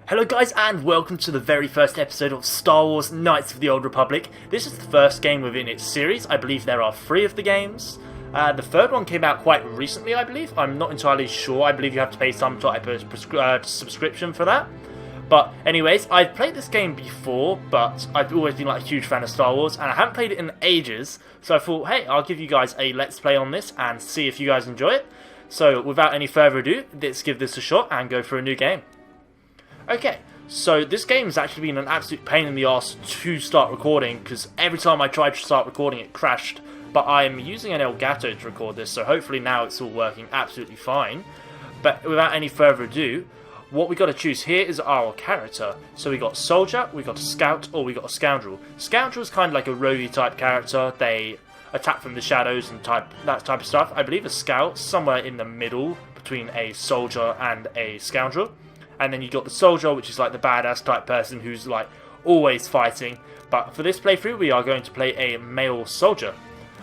Hello guys and welcome to the very first episode of Star Wars Knights of the Old Republic. This is the first game within its series. I believe there are 3 of the games. The third one came out quite recently, I believe. I'm not entirely sure. I believe you have to pay some type of subscription for that. But anyways, I've played this game before, but I've always been like a huge fan of Star Wars, and I haven't played it in ages. So I thought, hey, I'll give you guys a let's play on this and see if you guys enjoy it. So without any further ado, let's give this a shot and go for a new game. Okay, so this game has actually been an absolute pain in the arse to start recording, because every time I tried to start recording it crashed, but I'm using an Elgato to record this, so hopefully now it's all working absolutely fine. But without any further ado, what we got to choose here is our character. So we got Soldier, we got a Scout, or we got a Scoundrel. Scoundrel is kind of like a roguey type character. They attack from the shadows and that type of stuff. I believe a Scout somewhere in the middle between a Soldier and a Scoundrel. And then you got the Soldier, which is like the badass type person who's like always fighting. But for this playthrough, we are going to play a male Soldier.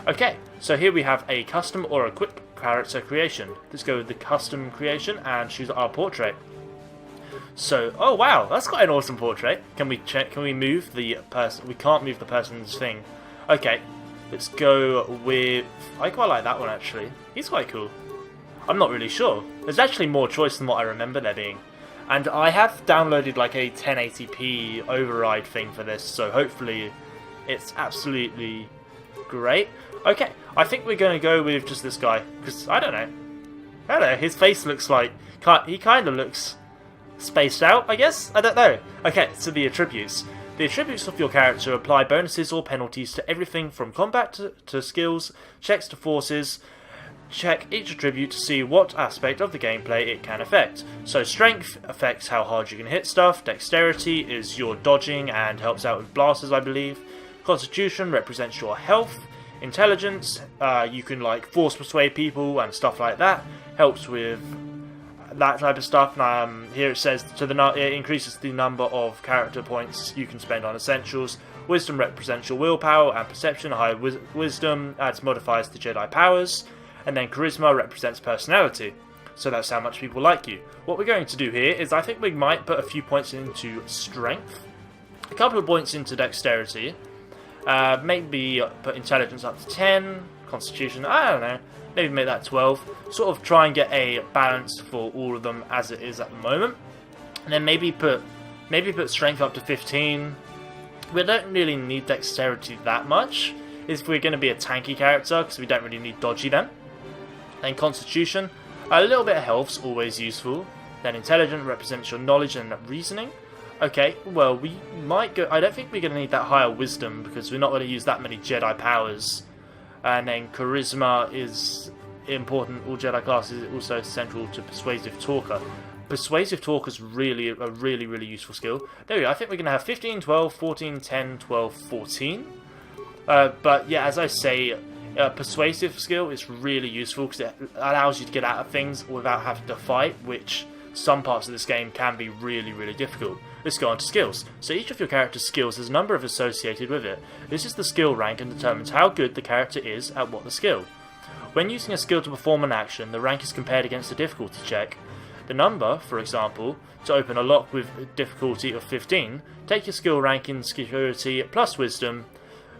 Okay, so here we have a custom or a quick character creation. Let's go with the custom creation and choose our portrait. So, oh wow, that's quite an awesome portrait. Can we check? Can we move the person? We can't move the person's thing. Okay, let's go with. I quite like that one actually. He's quite cool. I'm not really sure. There's actually more choice than what I remember there being. And I have downloaded like a 1080p override thing for this, so hopefully it's absolutely great. Okay, I think we're going to go with just this guy, because I don't know, his face looks like, he kind of looks spaced out, I guess? I don't know. Okay, so the attributes. The attributes of your character apply bonuses or penalties to everything from combat to skills, checks to forces. Check each attribute to see what aspect of the gameplay it can affect. So strength affects how hard you can hit stuff, dexterity is your dodging and helps out with blasters I believe, constitution represents your health, intelligence, you can like force persuade people and stuff like that, helps with that type of stuff. Here it says it increases the number of character points you can spend on essentials. Wisdom represents your willpower and perception, higher wisdom adds modifiers to Jedi powers. And then charisma represents personality, so that's how much people like you. What we're going to do here is I think we might put a few points into strength, a couple of points into dexterity, maybe put intelligence up to 10, constitution, I don't know, maybe make that 12, sort of try and get a balance for all of them as it is at the moment. And then maybe put strength up to 15. We don't really need dexterity that much if we're going to be a tanky character, because we don't really need dodgy then. Then constitution, a little bit of health's always useful. Then intelligent represents your knowledge and reasoning. Okay, well we might go, I don't think we're going to need that higher wisdom because we're not going to use that many Jedi powers. And then charisma is important, all Jedi classes is also central to persuasive talker. Persuasive talk is really a really useful skill. There we go, I think we're going to have 15, 12, 14, 10, 12, 14. But yeah, as I say, persuasive skill is really useful because it allows you to get out of things without having to fight, which some parts of this game can be really difficult. Let's go on to skills. So each of your character's skills has a number of associated with it. This is the skill rank and determines how good the character is at what the skill. When using a skill to perform an action, the rank is compared against the difficulty check. The number, for example, to open a lock with a difficulty of 15, take your skill rank in security plus wisdom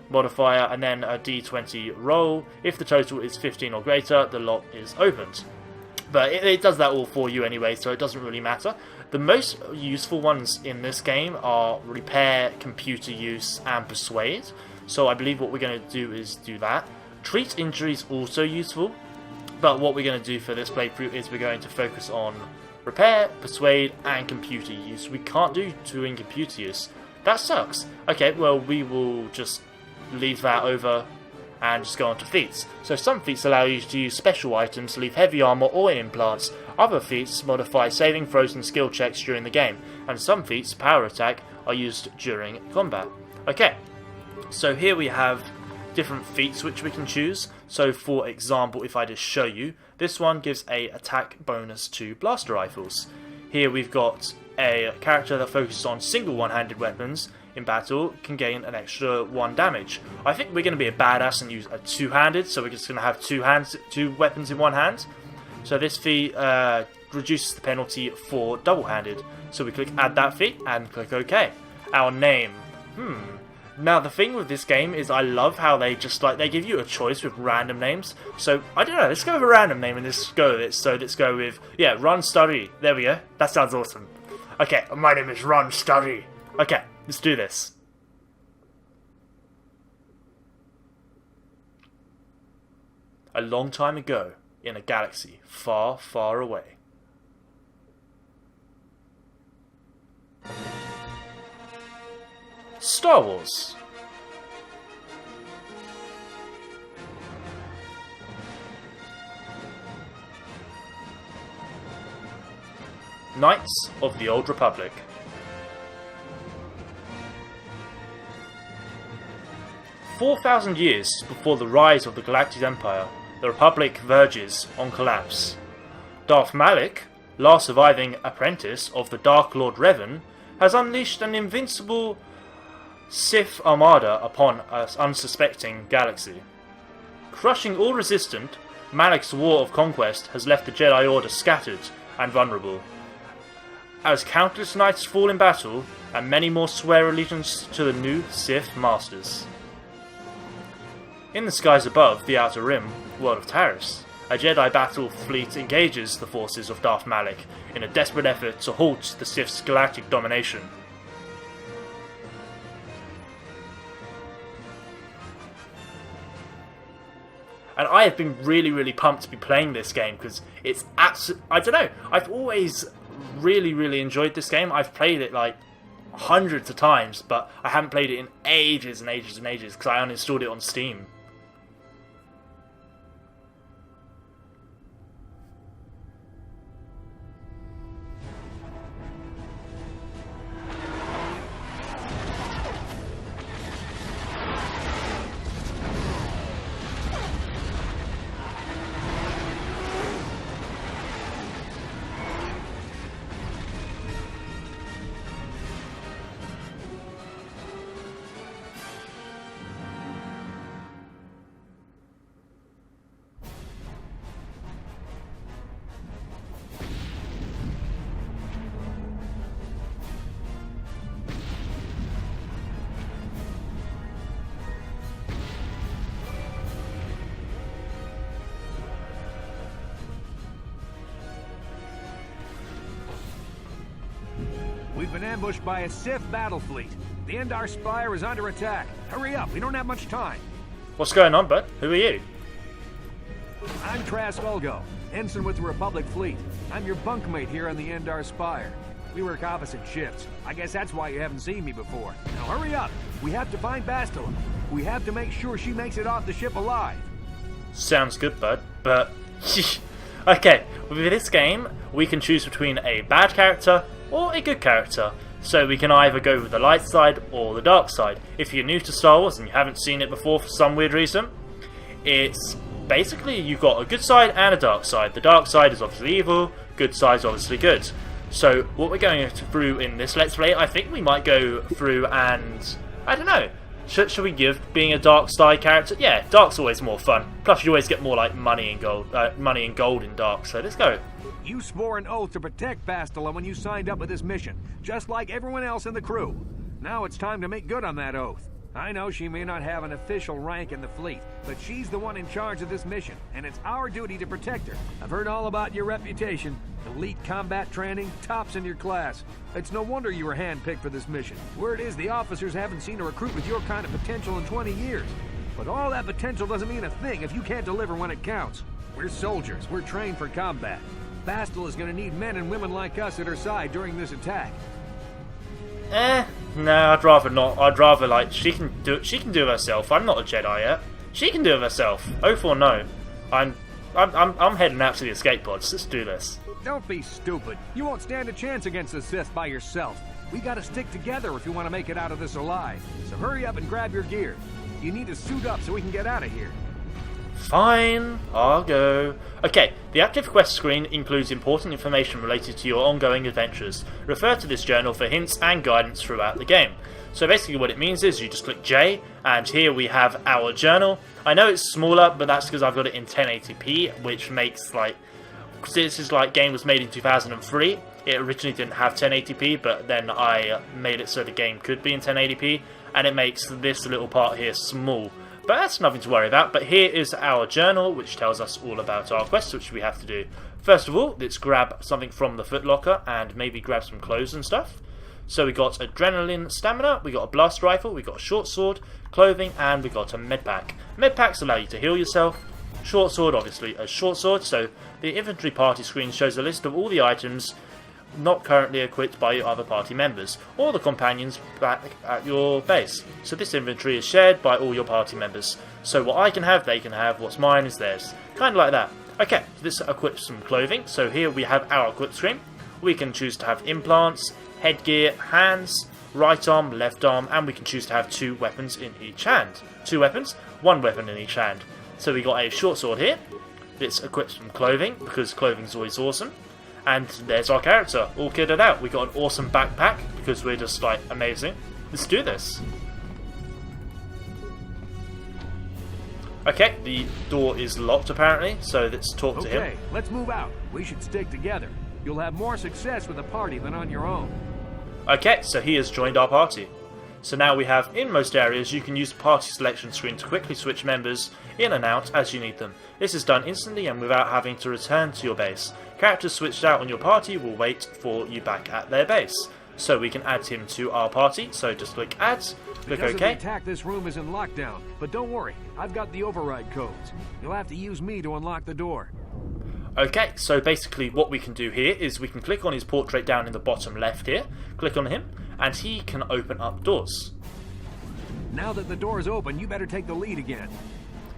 modifier and then a d20 roll. If the total is 15 or greater, the lock is opened. But it does that all for you anyway, so it doesn't really matter. The most useful ones in this game are repair, computer use, and persuade. So I believe what we're going to do is do that. Treat injury is also useful, but what we're going to do for this playthrough is we're going to focus on repair, persuade, and computer use. We can't do 2 in computer use. That sucks. Okay, well we will just leave that over and just go on to feats. So some feats allow you to use special items to leave heavy armor or implants. Other feats modify saving throws and skill checks during the game, and some feats, power attack, are used during combat. Okay, so here we have different feats which we can choose. So for example, if I just show you, this one gives a attack bonus to blaster rifles. Here we've got a character that focuses on single one-handed weapons in battle can gain an extra 1 damage. I think we're going to be a badass and use a two-handed, so we're just going to have two weapons in one hand. So this feat reduces the penalty for double-handed. So we click add that feat and click OK. Our name. Now the thing with this game is I love how they just they give you a choice with random names. So I don't know, let's go with a random name and let's go with it. So let's go with, yeah, Ron Study. There we go. That sounds awesome. Okay, my name is Ron Study. Okay, let's do this. A long time ago, in a galaxy far, far away. Star Wars. Knights of the Old Republic. "4,000 years before the rise of the Galactic Empire, the Republic verges on collapse. Darth Malak, last surviving apprentice of the Dark Lord Revan, has unleashed an invincible Sith armada upon an unsuspecting galaxy. Crushing all resistant, Malak's war of conquest has left the Jedi Order scattered and vulnerable. As countless knights fall in battle, and many more swear allegiance to the new Sith Masters. In the skies above the Outer Rim, world of Taris, a Jedi battle fleet engages the forces of Darth Malak in a desperate effort to halt the Sith's galactic domination. And I have been really pumped to be playing this game because it's I don't know, I've always really enjoyed this game. I've played it like hundreds of times, but I haven't played it in ages and ages and ages because I uninstalled it on Steam. We've been ambushed by a Sith battle fleet. The Endar Spire is under attack. Hurry up, we don't have much time. What's going on, bud? Who are you? I'm Trask Ulgo, ensign with the Republic fleet. I'm your bunkmate here on the Endar Spire. We work opposite shifts. I guess that's why you haven't seen me before. Now hurry up. We have to find Bastila. We have to make sure she makes it off the ship alive. Sounds good, bud, but... Okay, with this game, we can choose between a bad character or a good character. So we can either go with the light side or the dark side. If you're new to Star Wars and you haven't seen it before for some weird reason, it's basically you've got a good side and a dark side. The dark side is obviously evil, good side is obviously good. So what we're going through in this Let's Play, I think we might go through and... I don't know. Should we give being a dark side character? Yeah, dark's always more fun. Plus you always get more like money and gold in dark. So let's go. You swore an oath to protect Bastila when you signed up with this mission, just like everyone else in the crew. Now it's time to make good on that oath. I know she may not have an official rank in the fleet, but she's the one in charge of this mission, and it's our duty to protect her. I've heard all about your reputation. Elite combat training, tops in your class. It's no wonder you were handpicked for this mission. Word is the officers haven't seen a recruit with your kind of potential in 20 years. But all that potential doesn't mean a thing if you can't deliver when it counts. We're soldiers. We're trained for combat. Bastila is going to need men and women like us at her side during this attack. No, I'd rather not. I'd rather, like, she can do it herself. I'm not a Jedi yet. She can do it herself. Oh for no. I'm heading out to the escape pods. Let's do this. Don't be stupid. You won't stand a chance against the Sith by yourself. We gotta stick together if you want to make it out of this alive. So hurry up and grab your gear. You need to suit up so we can get out of here. Fine, I'll go. Okay, the active quest screen includes important information related to your ongoing adventures. Refer to this journal for hints and guidance throughout the game. So basically what it means is you just click J, and here we have our journal. I know it's smaller, but that's because I've got it in 1080p, which makes like... This is like game was made in 2003. It originally didn't have 1080p, but then I made it so the game could be in 1080p, and it makes this little part here small. But that's nothing to worry about. But here is our journal, which tells us all about our quests, which we have to do. First of all, let's grab something from the footlocker and maybe grab some clothes and stuff. So we got adrenaline stamina, we got a blast rifle, we got a short sword, clothing, and we got a medpack. Medpacks allow you to heal yourself. Short sword, obviously a short sword, so the inventory party screen shows a list of all the items not currently equipped by your other party members, or the companions back at your base. So this inventory is shared by all your party members. So what I can have, they can have, what's mine is theirs. Kind of like that. Okay, this equips some clothing, so here we have our equip screen. We can choose to have implants, headgear, hands, right arm, left arm, and we can choose to have 2 weapons in each hand. 2 weapons, 1 weapon in each hand. So we got a short sword here. This equips some clothing, because clothing's always awesome. And there's our character, all kitted out. We got an awesome backpack, because we're just like amazing. Let's do this. Okay, the door is locked apparently, so let's talk to him. Okay, let's move out. We should stick together. You'll have more success with a party than on your own. Okay, so he has joined our party. So now we have, in most areas, you can use the party selection screen to quickly switch members in and out as you need them. This is done instantly and without having to return to your base. Characters switched out on your party will wait for you back at their base. So we can add him to our party, so just click add, click Because OK. of the attack, this room is in lockdown, but don't worry, I've got the override codes. You'll have to use me to unlock the door. Okay, so basically what we can do here is we can click on his portrait down in the bottom left here, click on him, and he can open up doors. Now that the door is open, you better take the lead again.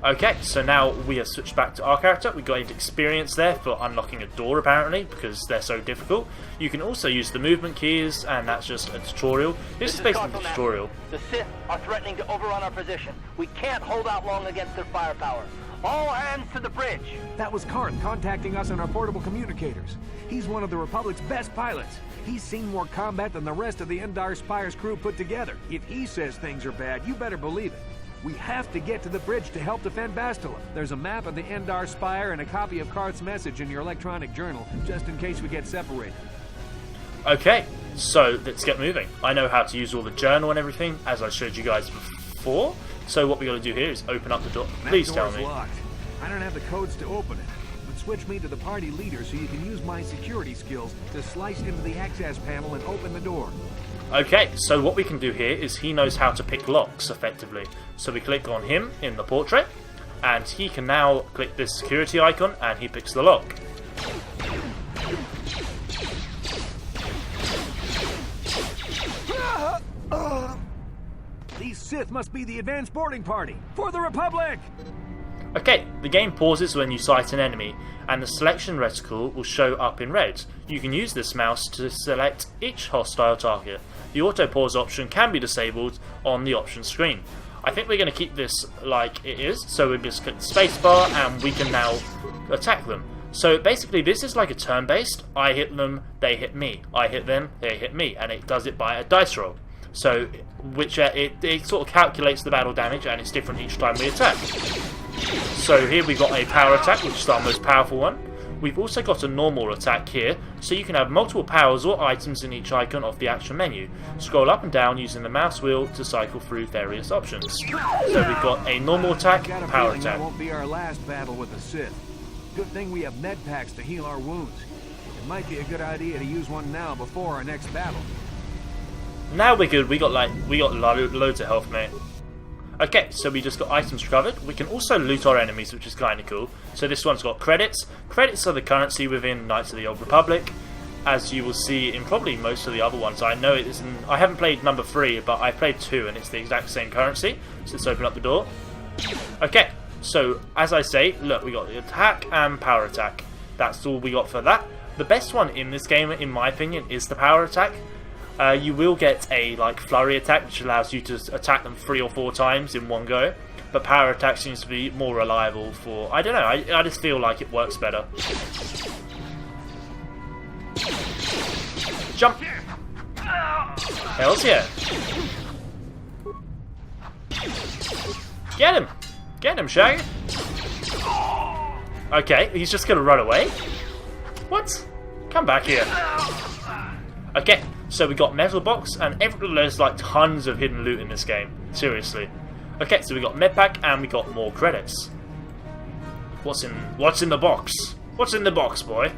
Okay, so now we have switched back to our character. We got experience there for unlocking a door apparently, because they're so difficult. You can also use the movement keys, and that's just a tutorial. This is basically the tutorial. The Sith are threatening to overrun our position. We can't hold out long against their firepower. All hands to the bridge. That was Karth contacting us on our portable communicators. He's one of the Republic's best pilots. He's seen more combat than the rest of the Endar Spire's crew put together. If he says things are bad, you better believe it. We have to get to the bridge to help defend Bastila. There's a map of the Endar Spire and a copy of Karth's message in your electronic journal, just in case we get separated. Okay, so let's get moving. I know how to use all the journal and everything, as I showed you guys before. So what we got to do here is open up the door. Please tell me. Locked. I don't have the codes to open it. But switch me to the party leader so you can use my security skills to slice into the access panel and open the door. Okay, so what we can do here is he knows how to pick locks effectively. So we click on him in the portrait, and he can now click this security icon and he picks the lock. These Sith must be the advanced boarding party for the Republic! Okay, the game pauses when you sight an enemy, and the selection reticle will show up in red. You can use this mouse to select each hostile target. The auto pause option can be disabled on the options screen. I think we're going to keep this like it is, so we just click the spacebar and we can now attack them. So basically this is like a turn-based. I hit them, they hit me. I hit them, they hit me, and it does it by a dice roll. So which it sort of calculates the battle damage, and it's different each time we attack. So here we've got a power attack, which is our most powerful one. We've also got a normal attack here, so you can have multiple powers or items in each icon of the action menu. Scroll up and down using the mouse wheel to cycle through various options. So we've got a normal attack, power attack. That won't be our last battle with the Sith. Good thing we have med packs to heal our wounds. It might be a good idea to use one now before our next battle. Now we're good. We got loads of health, mate. Okay, so we just got items recovered. We can also loot our enemies, which is kind of cool. So this one's got credits. Credits are the currency within Knights of the Old Republic, as you will see in probably most of the other ones. I know it isn't. I haven't played number 3, but I played 2, and it's the exact same currency. So let's open up the door. Okay, so as I say, look, we got the attack and power attack. That's all we got for that. The best one in this game, in my opinion, is the power attack. You will get a flurry attack, which allows you to attack them 3 or 4 times in one go. But power attack seems to be more reliable for... I don't know, I just feel like it works better. Jump! Hells yeah! Get him! Get him, Shaggy! Okay, he's just gonna run away? What? Come back here. Okay, so we got metal box, and there's like tons of hidden loot in this game. Seriously. Okay, so we got med pack, and we got more credits. What's in the box? What's in the box, boy?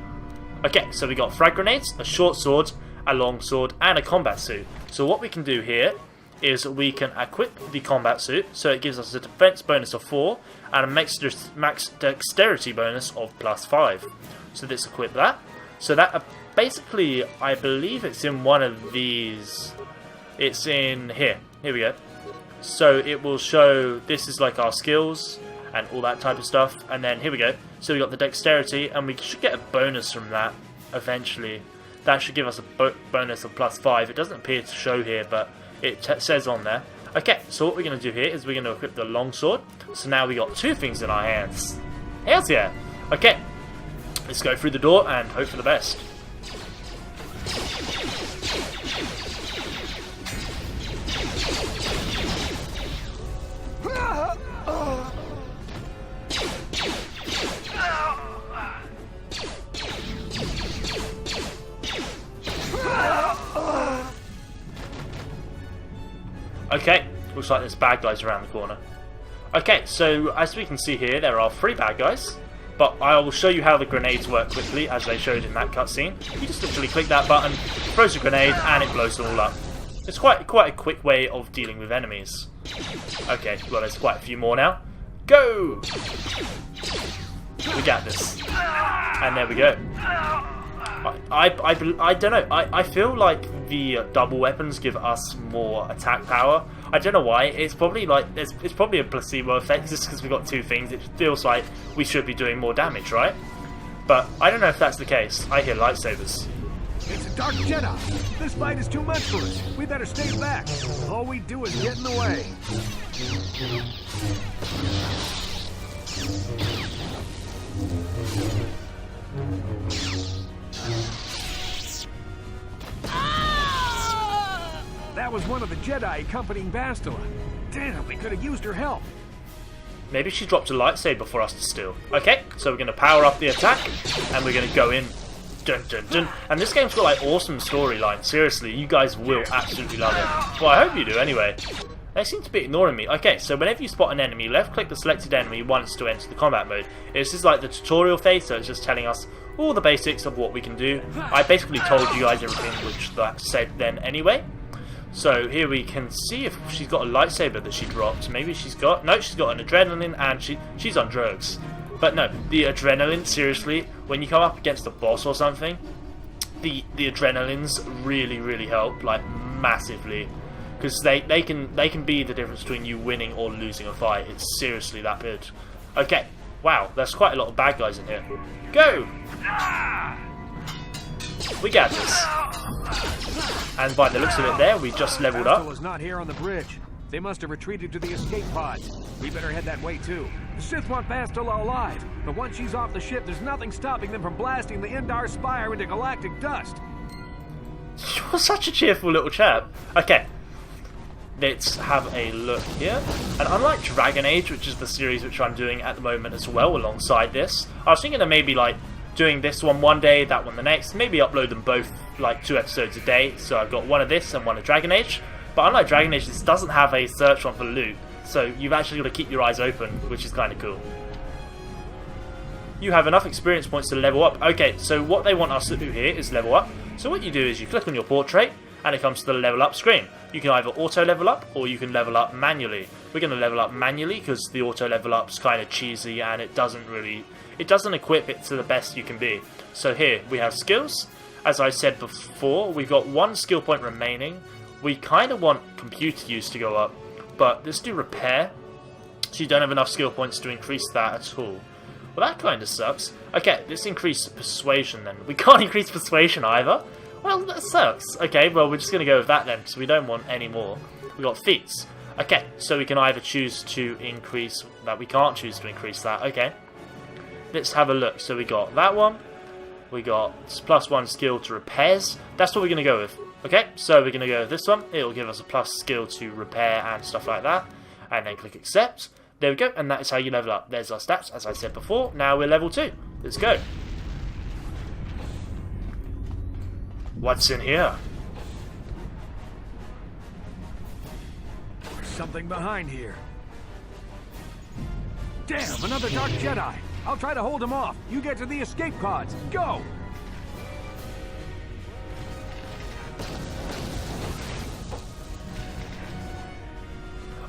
Okay, so we got frag grenades, a short sword, a long sword, and a combat suit. So what we can do here is we can equip the combat suit, so it gives us a defense bonus of 4 and a max dexterity bonus of +5. So let's equip that. So that basically, I believe it's in one of these. It's in here. Here we go. So it will show, this is like our skills and all that type of stuff. And then here we go. So we got the dexterity, and we should get a bonus from that eventually. That should give us a bonus of +5. It doesn't appear to show here, but it says on there. Okay, so what we're going to do here is we're going to equip the longsword. So now we got 2 things in our hands. Hells yeah! Okay, let's go through the door and hope for the best. Okay, looks like there's bad guys around the corner. Okay, so as we can see here, there are 3 bad guys, but I will show you how the grenades work quickly, as they showed in that cutscene. You just literally click that button, throws a grenade, and it blows them all up. It's quite a quick way of dealing with enemies. Okay, well there's quite a few more now. Go! We got this. And there we go. I don't know. I feel like the double weapons give us more attack power. I don't know why. It's probably like it's probably a placebo effect just because we've got 2 things. It feels like we should be doing more damage, right? But I don't know if that's the case. I hear lightsabers. It's a dark Jedi. This fight is too much for us. We better stay back. All we do is get in the way. That was one of the Jedi accompanying Bastila. Damn, we could have used her help. Maybe she dropped a lightsaber for us to steal. Okay, so we're going to power up the attack, and we're going to go in. Dun, dun, dun. And this game's got like awesome storyline. Seriously, you guys will absolutely love it. Well, I hope you do anyway. They seem to be ignoring me. Okay, so whenever you spot an enemy, left click the selected enemy once to enter the combat mode. This is like the tutorial phase, so it's just telling us all the basics of what we can do. I basically told you guys everything which that said then anyway. So here we can see if she's got a lightsaber that she dropped. Maybe she's got... No, she's got an adrenaline and she's on drugs. But no, the adrenaline, seriously, when you come up against a boss or something, the adrenalines really help, like massively. Because they can be the difference between you winning or losing a fight. It's seriously that good. Okay, wow, there's quite a lot of bad guys in here. Go! We got this. And by the looks of it there, we just leveled up. Bastila's not here on the bridge. They must have retreated to the escape pods. We better head that way too. The Sith want Bastila alive, but once she's off the ship, there's nothing stopping them from blasting the Endar Spire into galactic dust. You're such a cheerful little chap. Okay, let's have a look here. And unlike Dragon Age, which is the series which I'm doing at the moment as well alongside this, I was thinking of maybe like doing this one day, that one the next, maybe upload them both like 2 episodes a day. So I've got one of this and one of Dragon Age. But unlike Dragon Age, this doesn't have a search one for loot, so you've actually got to keep your eyes open, which is kind of cool. You have enough experience points to level up. Okay, so what they want us to do here is level up. So what you do is you click on your portrait, and it comes to the level up screen. You can either auto level up, or you can level up manually. We're going to level up manually, because the auto level up's kind of cheesy, and it doesn't equip it to the best you can be. So here, we have skills. As I said before, we've got 1 skill point remaining. We kind of want computer use to go up, but let's do repair. So you don't have enough skill points to increase that at all. Well, that kind of sucks. Okay, let's increase persuasion then. We can't increase persuasion either. Well, that sucks. Okay, well, we're just going to go with that then, because we don't want any more. We got feats. Okay, so we can either choose to increase that. We can't choose to increase that. Okay, let's have a look. So we got that one. We got +1 skill to repairs. That's what we're going to go with. Okay, so we're going to go with this one. It'll give us a plus skill to repair and stuff like that. And then click accept. There we go, and that is how you level up. There's our stats, as I said before. Now we're level 2. Let's go. What's in here? something behind here. Damn, another Dark Jedi! I'll try to hold him off. You get to the escape pods. Go!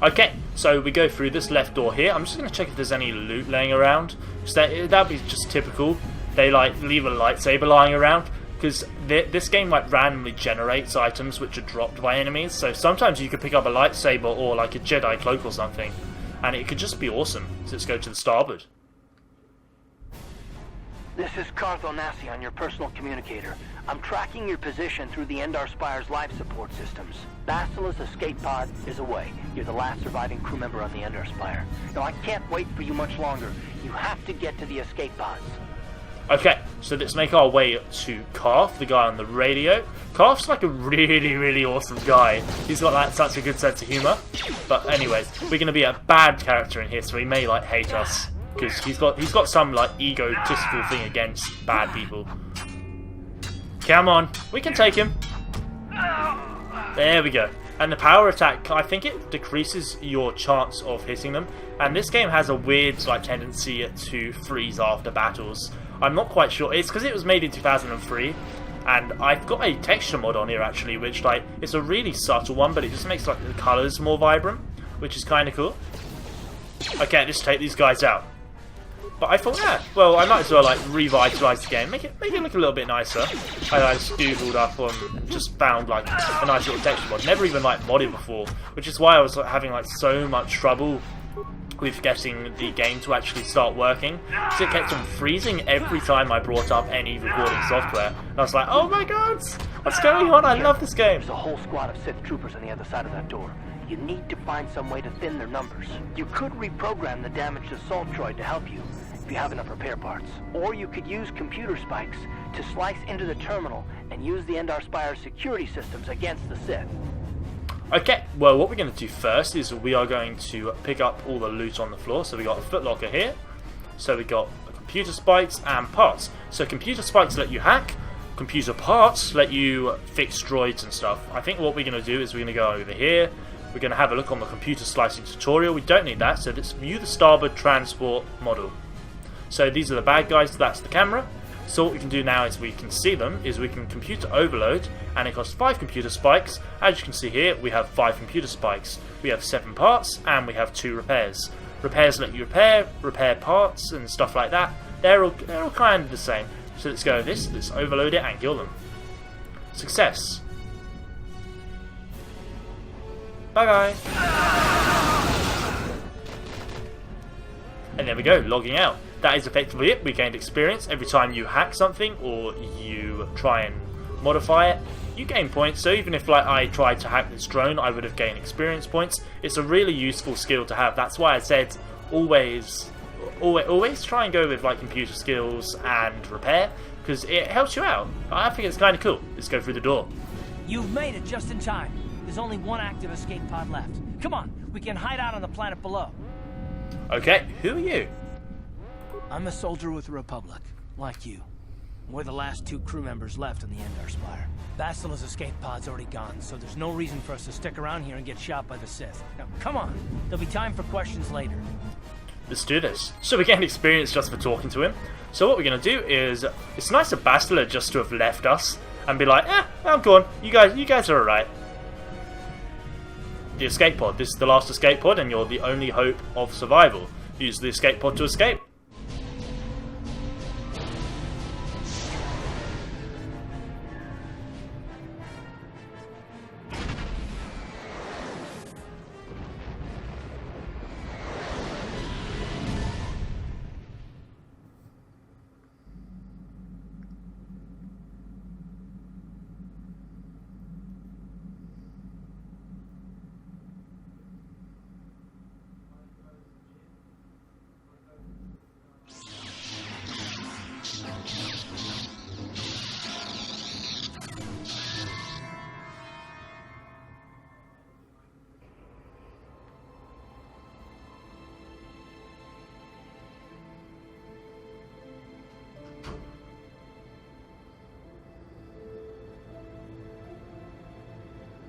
Okay, so we go through this left door here. I'm just going to check if there's any loot laying around. That'd be just typical. They like leave a lightsaber lying around. Because this game like randomly generates items which are dropped by enemies. So sometimes you could pick up a lightsaber or like a Jedi cloak or something. And it could just be awesome. So let's go to the starboard. This is Cartho Nassi on your personal communicator. I'm tracking your position through the Endar Spire's life support systems. Bastila's escape pod is away. You're the last surviving crew member on the Endar Spire. Now, I can't wait for you much longer. You have to get to the escape pods. Okay, so let's make our way to Carth, the guy on the radio. Carth's like a really, really awesome guy. He's got like such a good sense of humour. But anyways, we're going to be a bad character in here, so he may like hate us. Because he's got some like egotistical thing against bad people. Come on, we can take him. There we go. And the power attack, I think it decreases your chance of hitting them. And this game has a weird like tendency to freeze after battles. I'm not quite sure. It's because it was made in 2003. And I've got a texture mod on here actually, which like it's a really subtle one, but it just makes like the colours more vibrant, which is kind of cool. Okay, let's take these guys out. But I thought, yeah, well, I might as well like revitalise the game, make it look a little bit nicer. I just googled up and just found like a nice little texture mod. Never even like modded before, which is why I was like, having like so much trouble with getting the game to actually start working. So it kept on freezing every time I brought up any recording software. And I was like, oh my god, what's going on? I love this game. There's a whole squad of Sith troopers on the other side of that door. You need to find some way to thin their numbers. You could reprogram the damaged assault droid to help you, if you have enough repair parts. Or you could use computer spikes to slice into the terminal and use the Endar Spire security systems against the Sith. Okay, well what we're going to do first is we are going to pick up all the loot on the floor. So we got a footlocker here. So we got computer spikes and parts. So computer spikes let you hack. Computer parts let you fix droids and stuff. I think what we're going to do is we're going to go over here. We're going to have a look on the computer slicing tutorial. We don't need that, so let's view the starboard transport model. So these are the bad guys, that's the camera. So what we can do now is we can see them, is we can computer overload, and it costs 5 computer spikes. As you can see here, we have 5 computer spikes. We have 7 parts, and we have 2 repairs. Repairs let you repair parts and stuff like that. They're all kind of the same. So let's go with this, let's overload it and kill them. Success. Bye bye. And there we go, logging out. That is effectively it. We gained experience every time you hack something or you try and modify it. You gain points, so even if like I tried to hack this drone, I would have gained experience points. It's a really useful skill to have. That's why I said always try and go with like computer skills and repair, because it helps you out. I think it's kind of cool. Let's go through the door. You've made it just in time. There's only one active escape pod left. Come on, we can hide out on the planet below. Okay, who are you? I'm a soldier with the Republic, like you. We're the last 2 crew members left on the Endar Spire. Bastila's escape pod's already gone, so there's no reason for us to stick around here and get shot by the Sith. Now, come on. There'll be time for questions later. Let's do this. So we gained experience just for talking to him. So what we're going to do is, it's nice of Bastila just to have left us and be like, I'm gone. You guys are alright. The escape pod. This is the last escape pod and you're the only hope of survival. Use the escape pod to escape.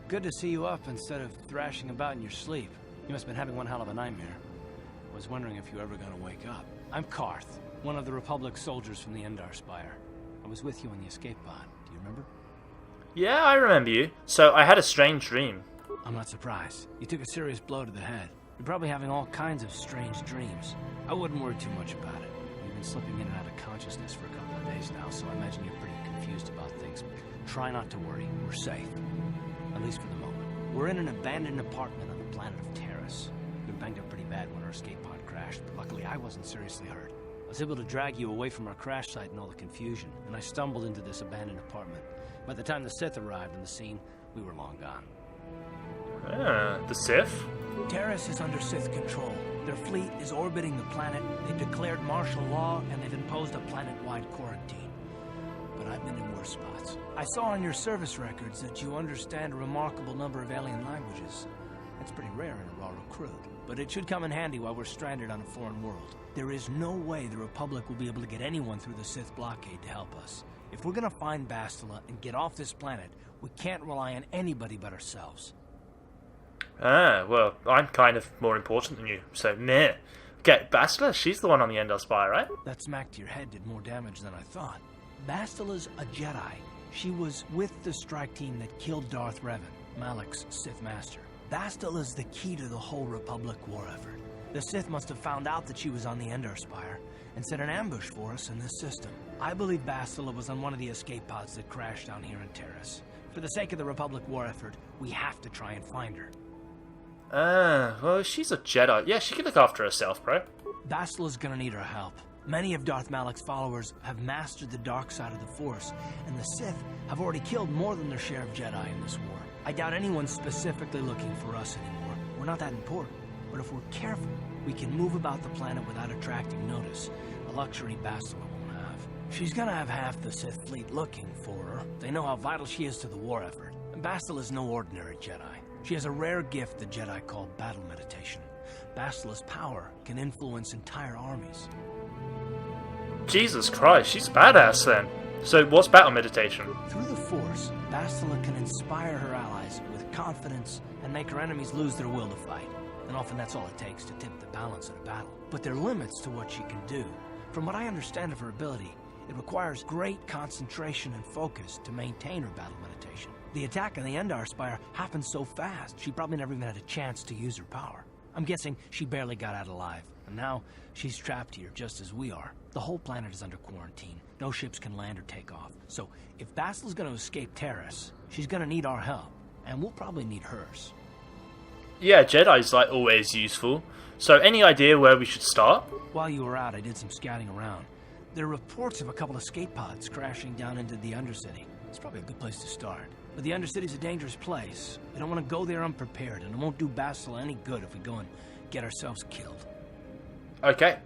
Good to see you up instead of thrashing about in your sleep. You must have been having one hell of a nightmare. I was wondering if you were ever going to wake up. I'm Karth, one of the Republic soldiers from the Endar Spire. I was with you in the escape pod. Do you remember? Yeah, I remember you. So I had a strange dream. I'm not surprised. You took a serious blow to the head. You're probably having all kinds of strange dreams. I wouldn't worry too much about it. You've been slipping in and out of consciousness for a couple of days now, so I imagine you're pretty confused about things. Try not to worry. We're safe. At least for the moment. We're in an abandoned apartment on the planet of Terrace. We were banged up pretty bad when our escape pod crashed, but luckily I wasn't seriously hurt. I was able to drag you away from our crash site and all the confusion, and I stumbled into this abandoned apartment. By the time the Sith arrived on the scene, we were long gone. The Sith? Terrace is under Sith control. Their fleet is orbiting the planet, they've declared martial law, and they've imposed a planet-wide quarantine. But I've been in worse spots. I saw on your service records that you understand a remarkable number of alien languages. That's pretty rare in a raw recruit, but it should come in handy while we're stranded on a foreign world. There is no way the Republic will be able to get anyone through the Sith blockade to help us. If we're gonna find Bastila and get off this planet, we can't rely on anybody but ourselves. Ah, well, I'm kind of more important than you, so meh. Okay, Bastila, she's the one on the Endar Spire, right? That smack to your head did more damage than I thought. Bastila's a Jedi. She was with the strike team that killed Darth Revan, Malak's Sith master. Bastila's the key to the whole Republic war effort. The Sith must have found out that she was on the Endar Spire and set an ambush for us in this system. I believe Bastila was on one of the escape pods that crashed down here in Terrace. For the sake of the Republic war effort, we have to try and find her. Well, she's a Jedi. Yeah, she can look after herself, bro. Bastila's gonna need our help. Many of Darth Malak's followers have mastered the dark side of the Force, and the Sith have already killed more than their share of Jedi in this war. I doubt anyone's specifically looking for us anymore. We're not that important. But if we're careful, we can move about the planet without attracting notice, a luxury Bastila won't have. She's gonna have half the Sith fleet looking for her. They know how vital she is to the war effort. And Bastila's no ordinary Jedi. She has a rare gift the Jedi call battle meditation. Bastila's power can influence entire armies. Jesus Christ, she's badass then. So what's battle meditation? Through the Force, Bastila can inspire her allies with confidence and make her enemies lose their will to fight. And often that's all it takes to tip the balance in a battle. But there are limits to what she can do. From what I understand of her ability, it requires great concentration and focus to maintain her battle meditation. The attack on the Endar Spire happened so fast, she probably never even had a chance to use her power. I'm guessing she barely got out alive, and now she's trapped here just as we are. The whole planet is under quarantine. No ships can land or take off. So if Bastila's gonna escape Terrace, she's gonna need our help, and we'll probably need hers. Yeah, Jedi's like always useful. So any idea where we should start? While you were out, I did some scouting around. There are reports of a couple escape pods crashing down into the Undercity. It's probably a good place to start. But the Undercity's a dangerous place. We don't want to go there unprepared, and it won't do Bastila any good if we go and get ourselves killed. Okay.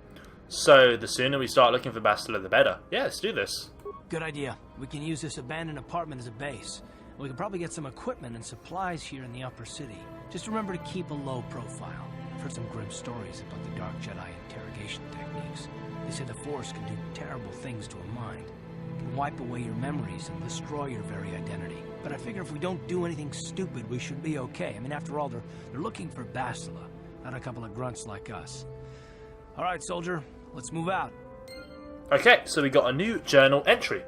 So the sooner we start looking for Bastila, the better. Yeah, let's do this. Good idea. We can use this abandoned apartment as a base. We can probably get some equipment and supplies here in the upper city. Just remember to keep a low profile. I've heard some grim stories about the Dark Jedi interrogation techniques. They say the Force can do terrible things to a mind. It can wipe away your memories and destroy your very identity. But I figure if we don't do anything stupid, we should be okay. I mean, after all, they're looking for Bastila, not a couple of grunts like us. All right, soldier, let's move out. Okay, so we got a new journal entry.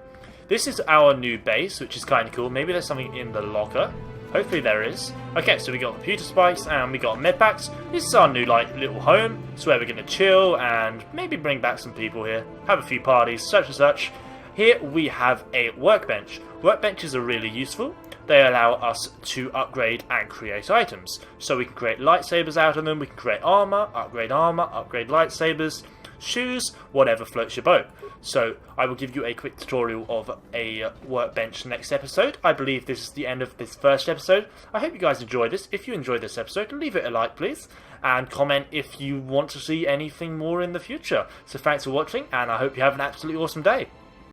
This is our new base, which is kind of cool. Maybe there's something in the locker. Hopefully there is. Okay, so we got computer spikes and we got med packs. This is our new little home. It's where we're going to chill and maybe bring back some people here. Have a few parties, such and such. Here we have a workbench. Workbenches are really useful. They allow us to upgrade and create items. So we can create lightsabers out of them. We can create armor, upgrade lightsabers, shoes, whatever floats your boat. So I will give you a quick tutorial of a workbench next episode. I believe this is the end of this first episode. I hope you guys enjoyed this. If you enjoyed this episode, leave it a like please, and comment if you want to see anything more in the future. So thanks for watching, and I hope you have an absolutely awesome day.